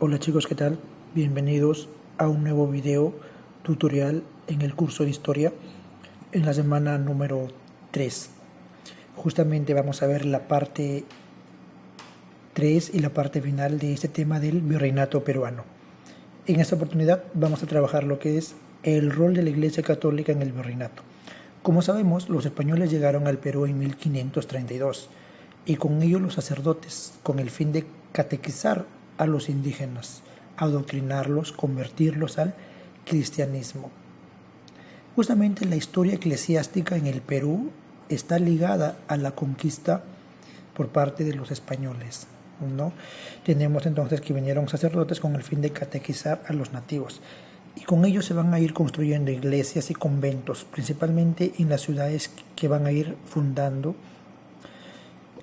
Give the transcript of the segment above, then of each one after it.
Hola chicos, ¿qué tal? Bienvenidos a un nuevo video tutorial en el curso de historia en la semana número 3. Justamente vamos a ver la parte 3 y la parte final de este tema del virreinato peruano. En esta oportunidad vamos a trabajar lo que es el rol de la Iglesia Católica en el virreinato. Como sabemos, los españoles llegaron al Perú en 1532 y con ello los sacerdotes, con el fin de catequizar a los indígenas, adoctrinarlos, convertirlos al cristianismo. Justamente la historia eclesiástica en el Perú está ligada a la conquista por parte de los españoles, ¿no? Tenemos entonces que vinieron sacerdotes con el fin de catequizar a los nativos. Y con ellos se van a ir construyendo iglesias y conventos, principalmente en las ciudades que van a ir fundando,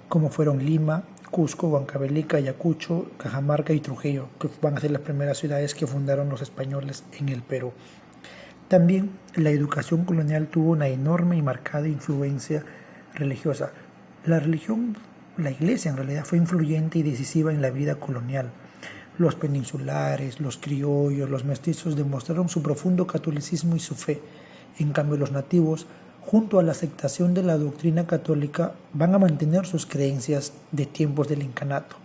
como fueron Lima, Cusco, Huancavelica, Ayacucho, Cajamarca y Trujillo, que van a ser las primeras ciudades que fundaron los españoles en el Perú. También la educación colonial tuvo una enorme y marcada influencia religiosa. La iglesia en realidad fue influyente y decisiva en la vida colonial. Los peninsulares, los criollos, los mestizos demostraron su profundo catolicismo y su fe. En cambio, los nativos, junto a la aceptación de la doctrina católica, van a mantener sus creencias de tiempos del incanato,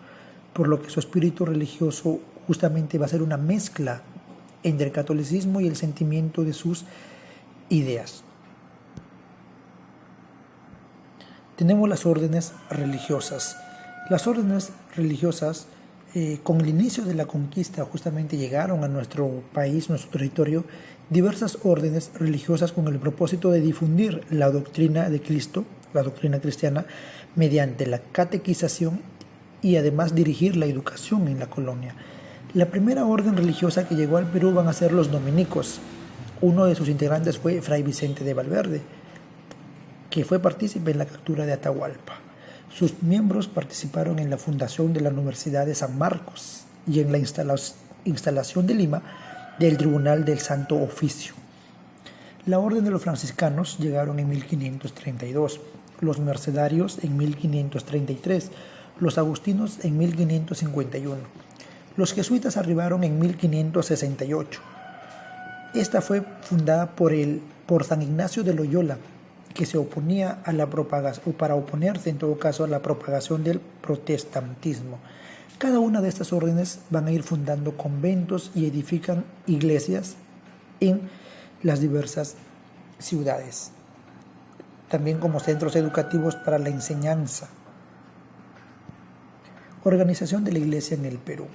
por lo que su espíritu religioso justamente va a ser una mezcla entre el catolicismo y el sentimiento de sus ideas. Tenemos las órdenes religiosas. Las órdenes religiosas, con el inicio de la conquista, justamente llegaron a nuestro país, nuestro territorio, diversas órdenes religiosas con el propósito de difundir la doctrina de Cristo, la doctrina cristiana, mediante la catequización y además dirigir la educación en la colonia. La primera orden religiosa que llegó al Perú van a ser los dominicos. Uno de sus integrantes fue Fray Vicente de Valverde, que fue partícipe en la captura de Atahualpa. Sus miembros participaron en la fundación de la Universidad de San Marcos y en la instalación de Lima del Tribunal del Santo Oficio. La Orden de los Franciscanos llegaron en 1532, los Mercedarios en 1533, los Agustinos en 1551. Los jesuitas arribaron en 1568. Esta fue fundada por San Ignacio de Loyola, que se oponía a la propagación, o para oponerse en todo caso a la propagación del protestantismo. Cada una de estas órdenes van a ir fundando conventos y edifican iglesias en las diversas ciudades, también como centros educativos para la enseñanza. Organización de la Iglesia en el Perú.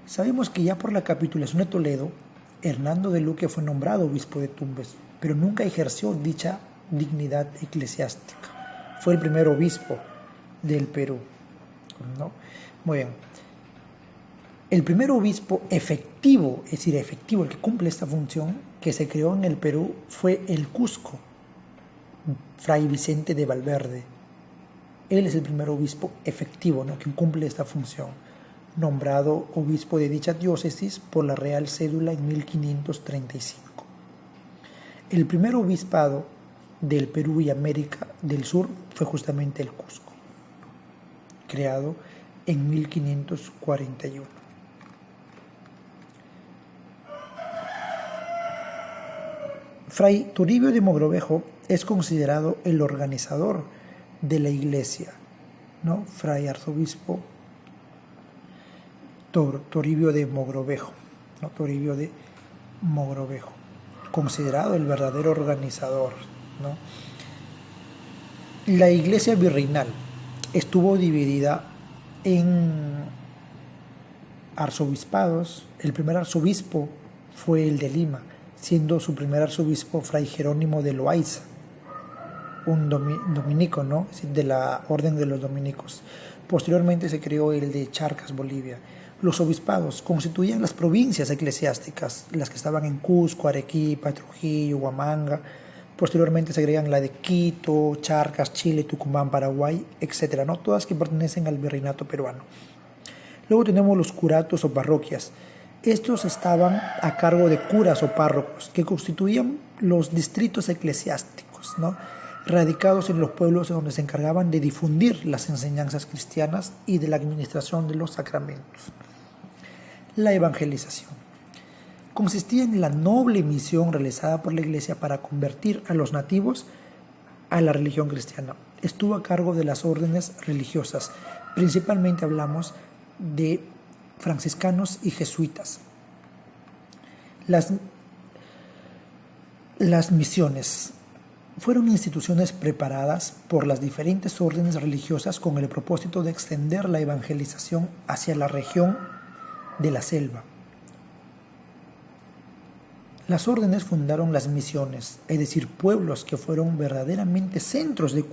Sabemos que ya por la capitulación de Toledo, Hernando de Luque fue nombrado obispo de Tumbes, pero nunca ejerció dicha dignidad eclesiástica. Fue el primer obispo del Perú, ¿no? Muy bien. El primer obispo efectivo, es decir, efectivo, el que cumple esta función, que se creó en el Perú, fue el Cusco, Fray Vicente de Valverde. Él es el primer obispo efectivo, ¿no?, que cumple esta función, nombrado obispo de dicha diócesis por la Real Cédula en 1535. El primer obispado del Perú y América del Sur fue justamente el Cusco, creado en 1541. Fray Toribio de Mogrovejo es considerado el organizador de la iglesia, ¿no? Fray arzobispo Toribio de Mogrovejo, ¿no? Toribio de Mogrovejo, considerado el verdadero organizador, ¿no? La iglesia virreinal estuvo dividida en arzobispados. El primer arzobispo fue el de Lima, siendo su primer arzobispo Fray Jerónimo de Loaiza, un dominico, ¿no?, de la orden de los dominicos. Posteriormente se creó el de Charcas, Bolivia. Los obispados constituían las provincias eclesiásticas, las que estaban en Cusco, Arequipa, Trujillo, Huamanga. Posteriormente se agregan la de Quito, Charcas, Chile, Tucumán, Paraguay, etc., ¿no?, todas que pertenecen al virreinato peruano. Luego tenemos los curatos o parroquias. Estos estaban a cargo de curas o párrocos, que constituían los distritos eclesiásticos, ¿no?, radicados en los pueblos donde se encargaban de difundir las enseñanzas cristianas y de la administración de los sacramentos. La evangelización consistía en la noble misión realizada por la Iglesia para convertir a los nativos a la religión cristiana. Estuvo a cargo de las órdenes religiosas. Principalmente hablamos de franciscanos y jesuitas. Las misiones fueron instituciones preparadas por las diferentes órdenes religiosas con el propósito de extender la evangelización hacia la región de la selva. Las órdenes fundaron las misiones, es decir, pueblos que fueron verdaderamente centros de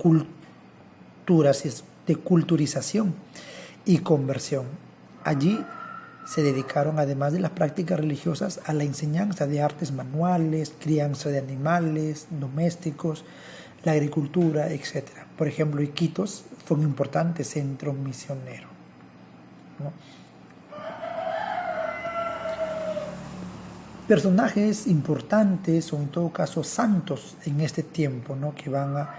culturización y conversión. Allí se dedicaron, además de las prácticas religiosas, a la enseñanza de artes manuales, crianza de animales domésticos, la agricultura, etc. Por ejemplo, Iquitos fue un importante centro misionero, ¿no? Personajes importantes, o en todo caso santos en este tiempo, ¿no?, que van a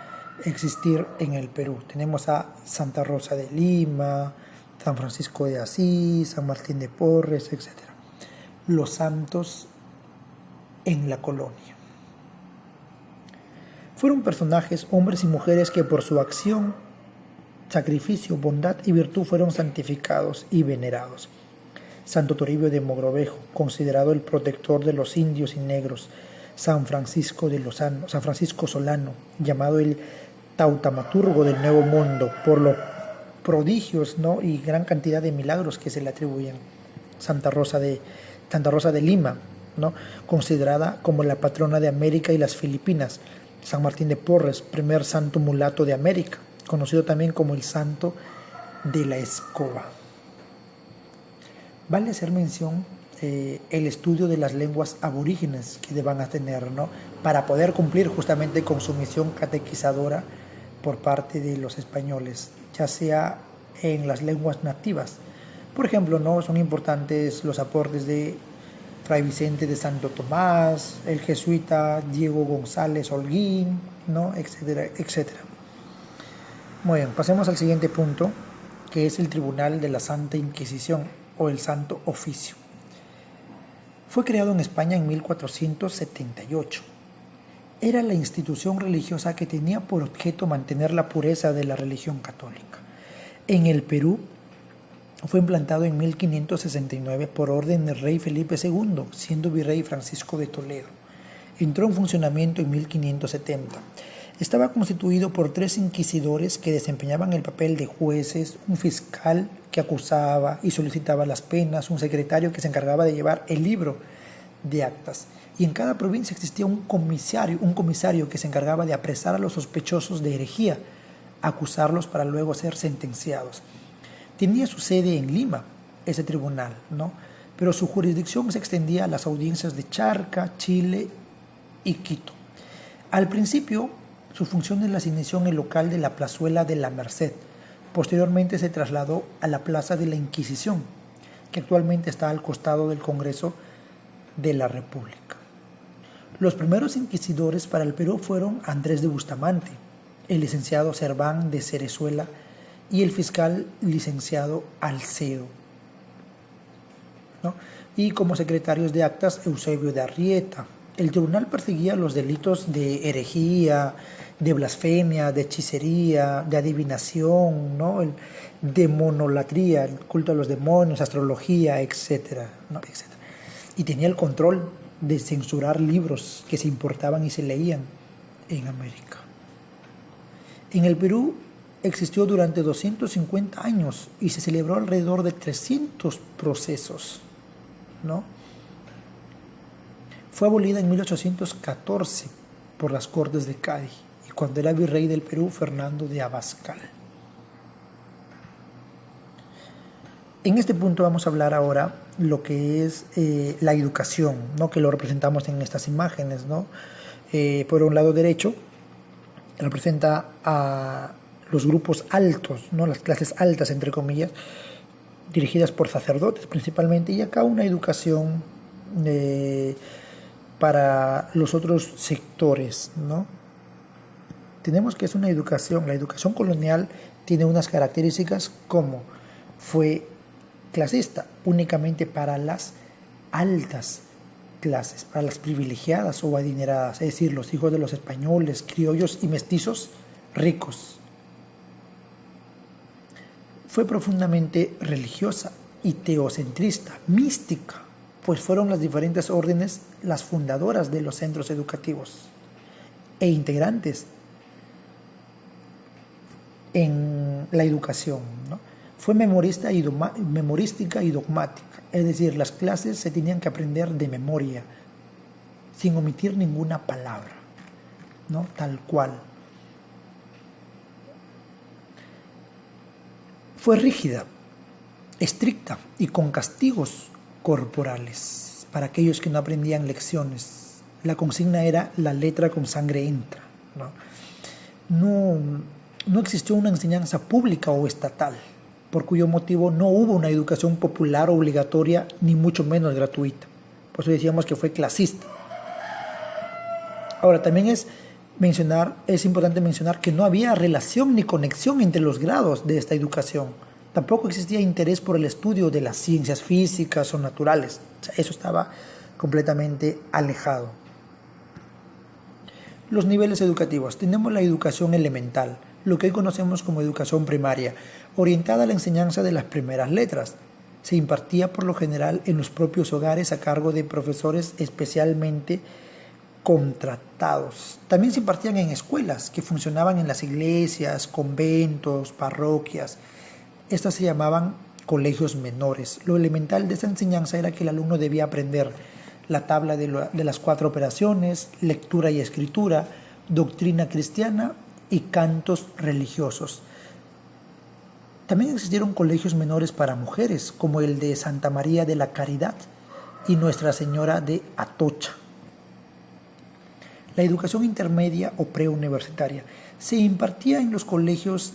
existir en el Perú. Tenemos a Santa Rosa de Lima, San Francisco de Asís, San Martín de Porres, etc. Los santos en la colonia. Fueron personajes, hombres y mujeres, que por su acción, sacrificio, bondad y virtud fueron santificados y venerados. Santo Toribio de Mogrovejo, considerado el protector de los indios y negros. San Francisco Solano, llamado el tautamaturgo del Nuevo Mundo, por los prodigios, ¿no?, y gran cantidad de milagros que se le atribuyen. Santa Rosa de Lima, ¿no?, considerada como la patrona de América y las Filipinas. San Martín de Porres, primer santo mulato de América, conocido también como el santo de la escoba. Vale hacer mención el estudio de las lenguas aborígenes que deban a tener, ¿no?, para poder cumplir justamente con su misión catequizadora por parte de los españoles, ya sea en las lenguas nativas. Por ejemplo, ¿no?, son importantes los aportes de Fray Vicente de Santo Tomás, el jesuita Diego González Holguín, ¿no?, etcétera, etcétera. Muy bien, pasemos al siguiente punto, que es el Tribunal de la Santa Inquisición o el Santo Oficio. Fue creado en España en 1478. Era la institución religiosa que tenía por objeto mantener la pureza de la religión católica. En el Perú fue implantado en 1569 por orden del rey Felipe II, siendo virrey Francisco de Toledo. Entró en funcionamiento en 1570. Estaba constituido por 3 inquisidores que desempeñaban el papel de jueces, un fiscal que acusaba y solicitaba las penas, un secretario que se encargaba de llevar el libro de actas. Y en cada provincia existía un comisario que se encargaba de apresar a los sospechosos de herejía, acusarlos para luego ser sentenciados. Tenía su sede en Lima, ese tribunal, ¿no?, pero su jurisdicción se extendía a las audiencias de Charca, Chile y Quito. Al principio, sus funciones las inició en el local de la Plazuela de la Merced. Posteriormente se trasladó a la Plaza de la Inquisición, que actualmente está al costado del Congreso de la República. Los primeros inquisidores para el Perú fueron Andrés de Bustamante, el licenciado Serván de Cerezuela y el fiscal licenciado Alcedo, ¿no?, y como secretarios de actas Eusebio de Arrieta. El tribunal perseguía los delitos de herejía, de blasfemia, de hechicería, de adivinación, ¿no?, el demonolatría, el culto a los demonios, astrología, etcétera, ¿no?, etcétera. Y tenía el control de censurar libros que se importaban y se leían en América. En el Perú existió durante 250 años y se celebró alrededor de 300 procesos, ¿no? Fue abolida en 1814 por las Cortes de Cádiz y cuando era virrey del Perú Fernando de Abascal. En este punto vamos a hablar ahora lo que es la educación, ¿no?, que lo representamos en estas imágenes, ¿no? Por un lado derecho representa a los grupos altos, ¿no?, las clases altas, entre comillas, dirigidas por sacerdotes principalmente, y acá una educación para los otros sectores, ¿no? Tenemos que es una educación, la educación colonial tiene unas características como fue clasista, únicamente para las altas clases, para las privilegiadas o adineradas, es decir, los hijos de los españoles, criollos y mestizos ricos. Fue profundamente religiosa y teocentrista, mística, pues fueron las diferentes órdenes las fundadoras de los centros educativos e integrantes en la educación, ¿no? Fue memorística y dogmática, es decir, las clases se tenían que aprender de memoria, sin omitir ninguna palabra, ¿no? Tal cual. Fue rígida, estricta y con castigos corporales para aquellos que no aprendían lecciones. La consigna era: la letra con sangre entra, ¿no? No existió una enseñanza pública o estatal, por cuyo motivo no hubo una educación popular obligatoria, ni mucho menos gratuita. Por eso decíamos que fue clasista. Ahora, también es importante mencionar que no había relación ni conexión entre los grados de esta educación. Tampoco existía interés por el estudio de las ciencias físicas o naturales. O sea, eso estaba completamente alejado. Los niveles educativos. Tenemos la educación elemental, lo que hoy conocemos como educación primaria, orientada a la enseñanza de las primeras letras. Se impartía por lo general en los propios hogares a cargo de profesores especialmente contratados. También se impartían en escuelas que funcionaban en las iglesias, conventos, parroquias. Estas se llamaban colegios menores. Lo elemental de esta enseñanza era que el alumno debía aprender la tabla de las 4 operaciones, lectura y escritura, doctrina cristiana y cantos religiosos. También existieron colegios menores para mujeres, como el de Santa María de la Caridad y Nuestra Señora de Atocha. La educación intermedia o preuniversitaria se impartía en los colegios,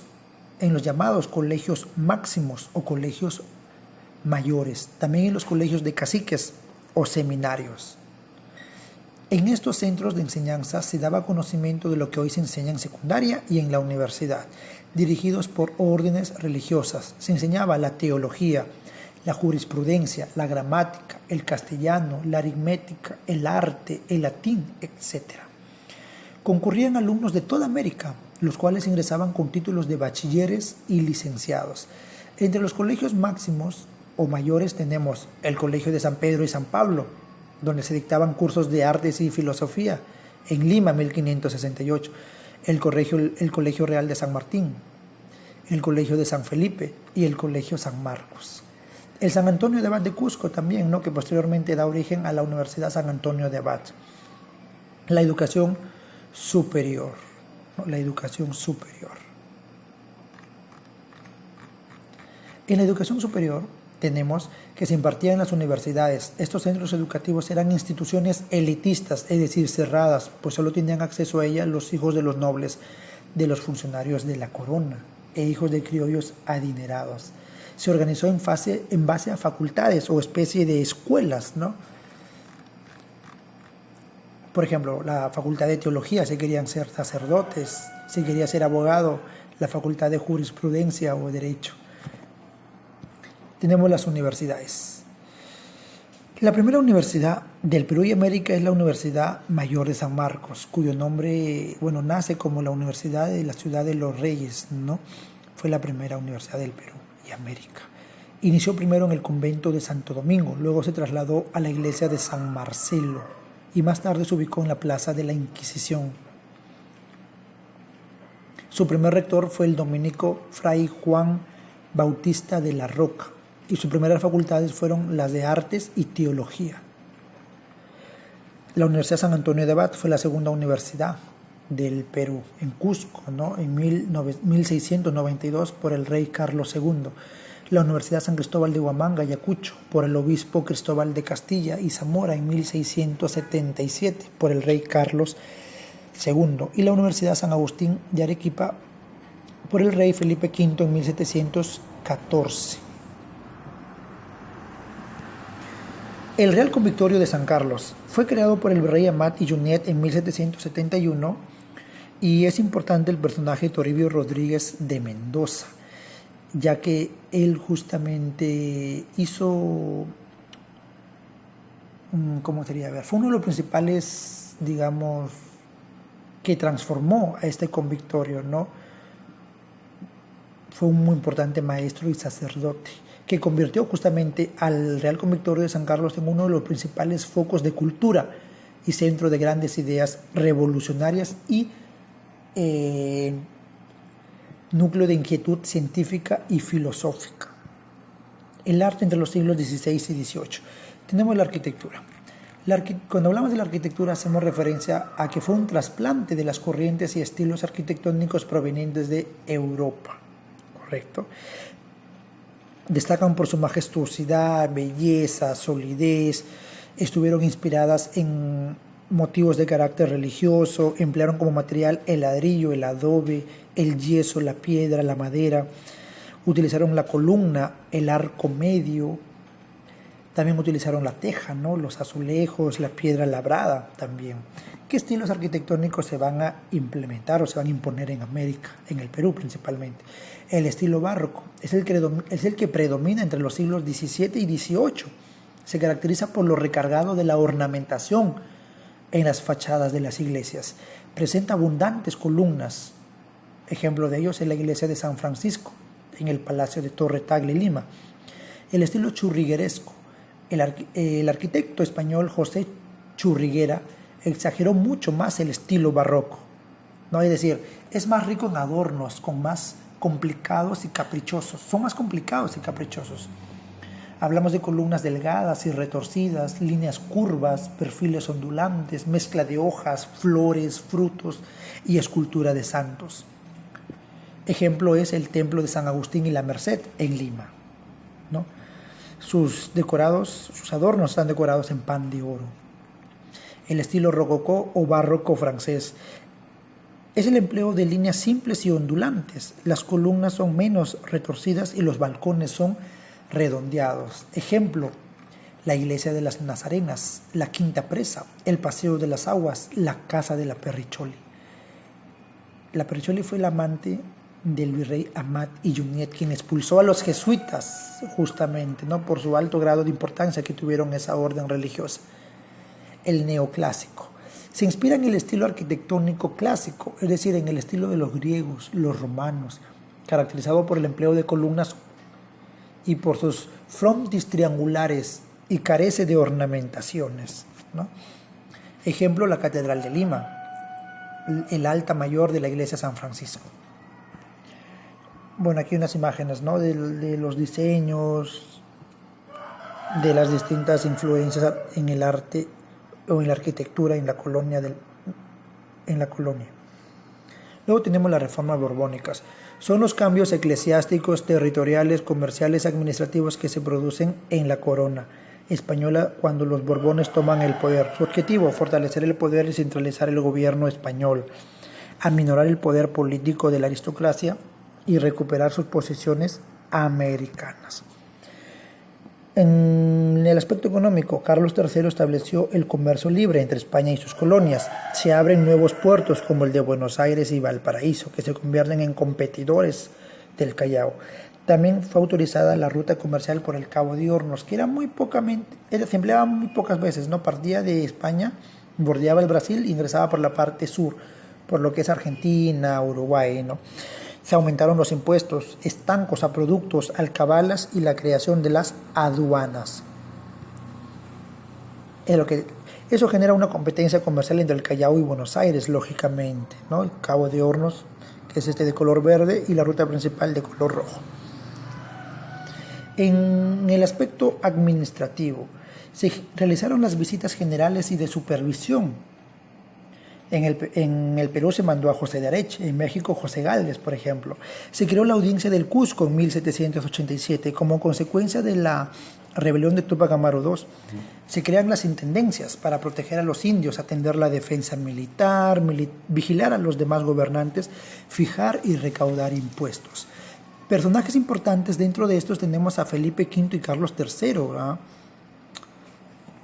en los llamados colegios máximos o colegios mayores, también en los colegios de caciques o seminarios. En estos centros de enseñanza se daba conocimiento de lo que hoy se enseña en secundaria y en la universidad, dirigidos por órdenes religiosas. Se enseñaba la teología, la jurisprudencia, la gramática, el castellano, la aritmética, el arte, el latín, etc. Concurrían alumnos de toda América, los cuales ingresaban con títulos de bachilleres y licenciados. Entre los colegios máximos o mayores tenemos el Colegio de San Pedro y San Pablo, donde se dictaban cursos de artes y filosofía, en Lima, 1568, el Colegio Real de San Martín, el Colegio de San Felipe y el Colegio San Marcos. El San Antonio de Abad de Cusco también, ¿no? Que posteriormente da origen a la Universidad San Antonio de Abad. La educación superior, ¿no? La educación superior. En la educación superior tenemos que se impartía en las universidades. Estos centros educativos eran instituciones elitistas, es decir, cerradas, pues solo tenían acceso a ellas los hijos de los nobles, de los funcionarios de la corona e hijos de criollos adinerados. Se organizó en base a facultades o especie de escuelas, ¿no? Por ejemplo, la facultad de teología, se querían ser sacerdotes, se quería ser abogado, la facultad de jurisprudencia o derecho. Tenemos las universidades. La primera universidad del Perú y América es la Universidad Mayor de San Marcos, cuyo nombre, nace como la Universidad de la Ciudad de los Reyes, ¿no? Fue la primera universidad del Perú y América. Inició primero en el convento de Santo Domingo, luego se trasladó a la iglesia de San Marcelo y más tarde se ubicó en la Plaza de la Inquisición. Su primer rector fue el dominico Fray Juan Bautista de la Roca, y sus primeras facultades fueron las de Artes y Teología. La Universidad San Antonio de Abad fue la segunda universidad del Perú, en Cusco, ¿no? En 1692 por el rey Carlos II. La Universidad San Cristóbal de Huamanga, Ayacucho, por el obispo Cristóbal de Castilla y Zamora en 1677 por el rey Carlos II. Y la Universidad San Agustín de Arequipa por el rey Felipe V en 1714. El Real Convictorio de San Carlos fue creado por el virrey Amat y Junet en 1771 y es importante el personaje Toribio Rodríguez de Mendoza. ya que él justamente hizo, ¿cómo sería? A ver, fue uno de los principales, digamos, que transformó a este convictorio, ¿no? Fue un muy importante maestro y sacerdote que convirtió justamente al Real Convictorio de San Carlos en uno de los principales focos de cultura y centro de grandes ideas revolucionarias y núcleo de inquietud científica y filosófica. El arte entre los siglos XVI y XVIII. Tenemos la arquitectura. Cuando hablamos de la arquitectura hacemos referencia a que fue un trasplante de las corrientes y estilos arquitectónicos provenientes de Europa, ¿correcto? Destacan por su majestuosidad, belleza, solidez, estuvieron inspiradas en motivos de carácter religioso, emplearon como material el ladrillo, el adobe, el yeso, la piedra, la madera, utilizaron la columna, el arco medio, también utilizaron la teja, ¿no? Los azulejos, la piedra labrada también. ¿Qué estilos arquitectónicos se van a implementar o se van a imponer en América, en el Perú principalmente? El estilo barroco es el que predomina entre los siglos XVII y XVIII. Se caracteriza por lo recargado de la ornamentación en las fachadas de las iglesias. Presenta abundantes columnas. Ejemplo de ellos es la iglesia de San Francisco, en el Palacio de Torre Tagle, Lima. El estilo churrigueresco. El arquitecto español José Churriguera exageró mucho más el estilo barroco, ¿no? Es decir, es más rico en adornos, con más complicados y caprichosos. Son más complicados y caprichosos. Hablamos de columnas delgadas y retorcidas, líneas curvas, perfiles ondulantes, mezcla de hojas, flores, frutos y escultura de santos. Ejemplo es el templo de San Agustín y la Merced en Lima, ¿no? Sus adornos están decorados en pan de oro. El estilo rococó o barroco francés es el empleo de líneas simples y ondulantes. Las columnas son menos retorcidas y los balcones son redondeados. Ejemplo, la iglesia de las Nazarenas, la Quinta Presa, el Paseo de las Aguas, la Casa de la Perricholi. La Perricholi fue el amante del virrey Amat y Junyent, quien expulsó a los jesuitas justamente, ¿no? Por su alto grado de importancia que tuvieron esa orden religiosa. El neoclásico se inspira en el estilo arquitectónico clásico, es decir, en el estilo de los griegos, los romanos, caracterizado por el empleo de columnas y por sus frontis triangulares y carece de ornamentaciones, ¿no? Ejemplo, la Catedral de Lima, el altar mayor de la iglesia San Francisco. Bueno, aquí unas imágenes, ¿no? de los diseños, de las distintas influencias en el arte o en la arquitectura en la colonia. Luego tenemos las reformas borbónicas. Son los cambios eclesiásticos, territoriales, comerciales, administrativos que se producen en la corona española cuando los Borbones toman el poder. Su objetivo, fortalecer el poder y centralizar el gobierno español, aminorar el poder político de la aristocracia y recuperar sus posiciones americanas. En el aspecto económico, Carlos III estableció el comercio libre entre España y sus colonias. Se abren nuevos puertos como el de Buenos Aires y Valparaíso, que se convierten en competidores del Callao. También fue autorizada la ruta comercial por el Cabo de Hornos, que se empleaba muy pocas veces, ¿no? Partía de España, bordeaba el Brasil e ingresaba por la parte sur, por lo que es Argentina, Uruguay, ¿no? Se aumentaron los impuestos, estancos a productos, alcabalas y la creación de las aduanas. Eso genera una competencia comercial entre el Callao y Buenos Aires, lógicamente, ¿no? El Cabo de Hornos, que es de color verde, y la ruta principal de color rojo. En el aspecto administrativo, se realizaron las visitas generales y de supervisión. En el Perú se mandó a José de Areche, en México José Gálvez, por ejemplo. Se creó la Audiencia del Cusco en 1787 como consecuencia de la rebelión de Túpac Amaru II. Se crean las intendencias para proteger a los indios, atender la defensa militar, vigilar a los demás gobernantes, fijar y recaudar impuestos. Personajes importantes dentro de estos tenemos a Felipe V y Carlos III, ¿verdad?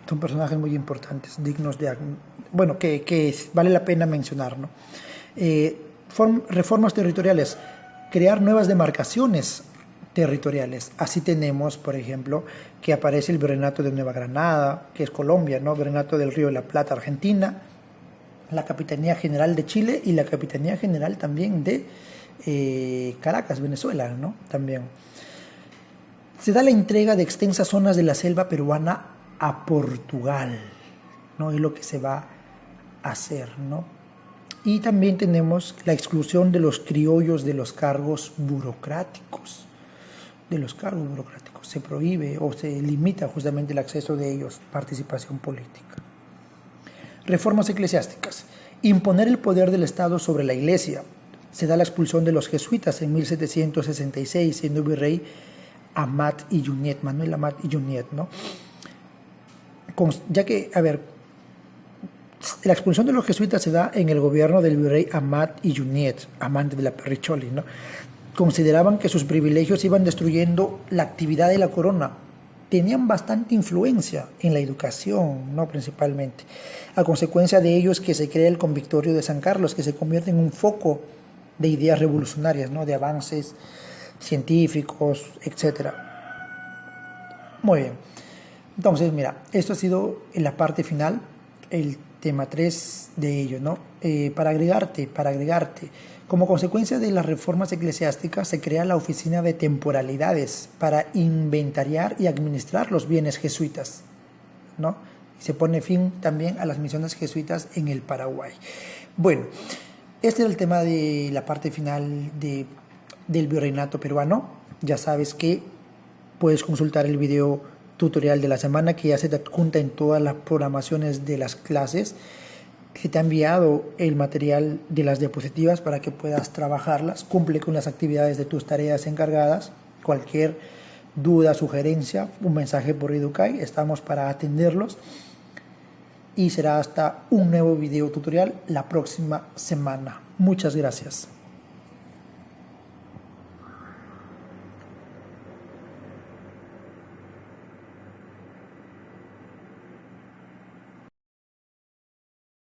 Son personajes muy importantes, dignos de... Bueno, que vale la pena mencionar, ¿no? Reformas territoriales, crear nuevas demarcaciones territoriales. Así tenemos, por ejemplo, que aparece el Virreinato de Nueva Granada, que es Colombia, ¿no? Virreinato del Río de la Plata, Argentina, la Capitanía General de Chile y la Capitanía General también de Caracas, Venezuela, ¿no? También. Se da la entrega de extensas zonas de la selva peruana a Portugal, ¿no? Es lo que se va a hacer, ¿no? Y también tenemos la exclusión de los criollos de los cargos burocráticos. Se prohíbe o se limita justamente el acceso de ellos, participación política. Reformas eclesiásticas. Imponer el poder del Estado sobre la Iglesia. Se da la expulsión de los jesuitas en 1766, siendo virrey Amat y Junyent, Manuel Amat y Junyent, ¿no? Ya que, la expulsión de los jesuitas se da en el gobierno del virrey Amat y Junyent, amante de la Perricholi, ¿no? Consideraban que sus privilegios iban destruyendo la actividad de la corona. Tenían bastante influencia en la educación, ¿no? Principalmente. A consecuencia de ello es que se crea el Convictorio de San Carlos, que se convierte en un foco de ideas revolucionarias, ¿no? De avances científicos, etc. Muy bien. Entonces, mira, esto ha sido en la parte final, el tema 3 de ello, ¿no? Para agregarte, como consecuencia de las reformas eclesiásticas se crea la Oficina de Temporalidades para inventariar y administrar los bienes jesuitas, ¿no? Y se pone fin también a las misiones jesuitas en el Paraguay. Bueno, este es el tema de la parte final del virreinato peruano. Ya sabes que puedes consultar el video tutorial de la semana que ya se te adjunta en todas las programaciones de las clases. Se te ha enviado el material de las diapositivas para que puedas trabajarlas. Cumple con las actividades de tus tareas encargadas. Cualquier duda, sugerencia, un mensaje por Educay. Estamos para atenderlos. Y será hasta un nuevo video tutorial la próxima semana. Muchas gracias.